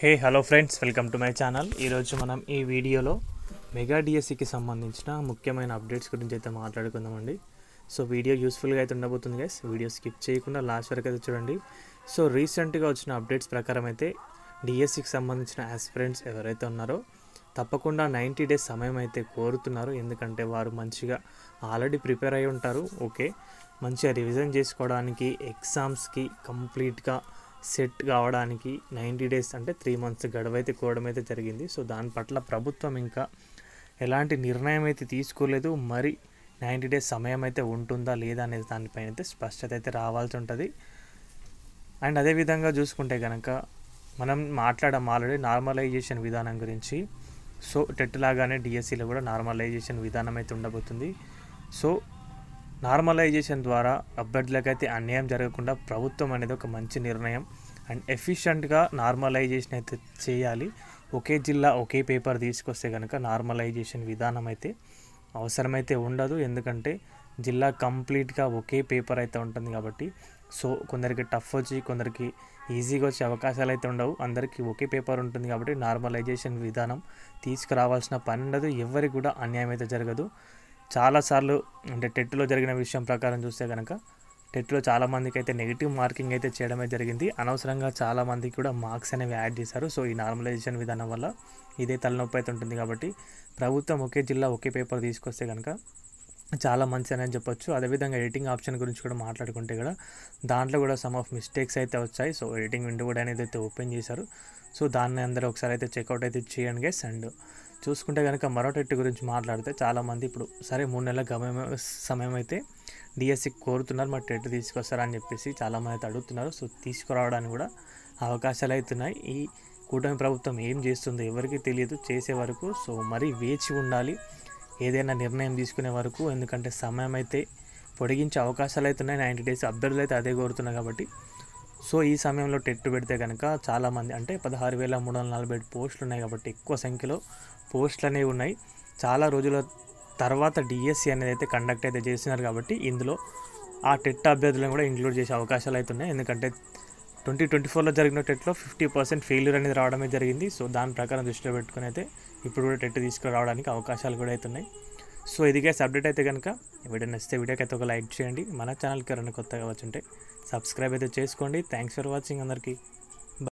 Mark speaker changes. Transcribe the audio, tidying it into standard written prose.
Speaker 1: Hello friends, welcome to my channel. ఈరోజు మనం ఈ వీడియోలో మెగా డిఎస్సికి సంబంధించిన ముఖ్యమైన అప్డేట్స్ గురించి అయితే మాట్లాడుకుందామండి. సో వీడియో యూస్ఫుల్గా అయితే ఉండబోతుంది గైస్. వీడియో స్కిప్ చేయకుండా లాస్ట్ వరకు అయితే చూడండి. సో రీసెంట్గా వచ్చిన అప్డేట్స్ ప్రకారం అయితే డిఎస్సికి సంబంధించిన ఆస్పిరెంట్స్ ఎవరైతే ఉన్నారో తప్పకుండా 90 డేస్ సమయం అయితే కోరుతున్నారు. ఎందుకంటే వారు మంచిగా ఆల్రెడీ ప్రిపేర్ అయి ఉంటారు. ఓకే, మంచిగా రివిజన్ చేసుకోవడానికి, ఎగ్జామ్స్కి కంప్లీట్గా సెట్ కావడానికి 90 డేస్ అంటే 3 months గడువు అయితే కోవడం అయితే జరిగింది. సో దాని పట్ల ప్రభుత్వం ఇంకా ఎలాంటి నిర్ణయం అయితే తీసుకోలేదు. మరి 90 డేస్ సమయం అయితే ఉంటుందా లేదా అనేది దానిపైన అయితే స్పష్టత అయితే రావాల్సి ఉంటుంది. అండ్ అదేవిధంగా చూసుకుంటే కనుక మనం మాట్లాడాం ఆల్రెడీ నార్మలైజేషన్ విధానం గురించి. సో టెట్ లాగానే డిఎస్సిలో కూడా నార్మలైజేషన్ విధానం అయితే ఉండబోతుంది. సో నార్మలైజేషన్ ద్వారా అభ్యర్థులకైతే అన్యాయం జరగకుండా ప్రభుత్వం అనేది ఒక మంచి నిర్ణయం అండ్ ఎఫిషియెంట్గా నార్మలైజేషన్ అయితే చేయాలి. ఒకే జిల్లా ఒకే పేపర్ తీసుకొస్తే కనుక నార్మలైజేషన్ విధానం అయితే అవసరమైతే ఉండదు. ఎందుకంటే జిల్లా కంప్లీట్గా ఒకే పేపర్ అయితే ఉంటుంది కాబట్టి. సో కొందరికి టఫ్ వచ్చి కొందరికి ఈజీగా వచ్చే అవకాశాలు అయితే ఉండవు. అందరికీ ఒకే పేపర్ ఉంటుంది కాబట్టి నార్మలైజేషన్ విధానం తీసుకురావాల్సిన పని ఉండదు. ఎవరికి కూడా అన్యాయం అయితే జరగదు. చాలాసార్లు అంటే టెట్లో జరిగిన విషయం ప్రకారం చూస్తే కనుక టెట్లో చాలామందికి అయితే నెగిటివ్ మార్కింగ్ అయితే చేయడమే జరిగింది. అనవసరంగా చాలామందికి కూడా మార్క్స్ అనేవి యాడ్ చేశారు. సో ఈ నార్మలైజేషన్ విధానం వల్ల ఇదే తలనొప్పి అయితే ఉంటుంది కాబట్టి ప్రభుత్వం ఒకే జిల్లా ఒకే పేపర్ తీసుకొస్తే కనుక చాలా మంచిది అని చెప్పొచ్చు. అదేవిధంగా ఎడిటింగ్ ఆప్షన్ గురించి కూడా మాట్లాడుకుంటే కూడా దాంట్లో కూడా సమ్ ఆఫ్ మిస్టేక్స్ అయితే వచ్చాయి. సో ఎడిటింగ్ విండో కూడా అనేది అయితే ఓపెన్ చేశారు. సో దాన్ని అందరూ ఒకసారి అయితే చెక్అవుట్ అయితే చేయండి గైస్. అండ్ చూసుకుంటే కనుక మరో టెట్ గురించి మాట్లాడితే చాలామంది ఇప్పుడు సరే 3 నెలల సమయం అయితే డిఎస్సికి కోరుతున్నారు, మరి టెట్ తీసుకొస్తారా అని చెప్పేసి చాలామంది అయితే అడుగుతున్నారు. సో తీసుకురావడానికి కూడా అవకాశాలు అవుతున్నాయి. ఈ కూటమి ప్రభుత్వం ఏం చేస్తుందో ఎవరికి తెలియదు చేసే వరకు. సో మరీ వేచి ఉండాలి ఏదైనా నిర్ణయం తీసుకునే వరకు. ఎందుకంటే సమయం అయితే పొడిగించే అవకాశాలు అవుతున్నాయి. 90 డేస్ అభ్యర్థులు అయితే అదే కోరుతున్నారు కాబట్టి. సో ఈ సమయంలో టెట్ పెడితే కనుక చాలామంది అంటే 16,347 పోస్టులు ఉన్నాయి కాబట్టి ఎక్కువ సంఖ్యలో పోస్టులు అనేవి ఉన్నాయి. చాలా రోజుల తర్వాత డిఎస్సి అనేది అయితే కండక్ట్ అయితే చేస్తున్నారు కాబట్టి ఇందులో ఆ టెట్ అభ్యర్థులను కూడా ఇంక్లూడ్ చేసే అవకాశాలు అవుతున్నాయి. ఎందుకంటే 2024లో జరిగిన టెట్లో 50% ఫెయిల్యూర్ అనేది రావడమే జరిగింది. సో దాని ప్రకారం దృష్టిలో పెట్టుకుని అయితే ఇప్పుడు కూడా టెట్ తీసుకురావడానికి అవకాశాలు కూడా అవుతున్నాయి. సో ఇది గైస్ అప్డేట్ అయితే కనుక వీడియో నచ్చితే వీడియోకి అయితే ఒక లైక్ చేయండి. మన ఛానల్కి ఎవరైనా కొత్తగా వచ్చుంటే సబ్స్క్రైబ్ అయితే చేసుకోండి. థ్యాంక్స్ ఫర్ వాచింగ్ అందరికీ.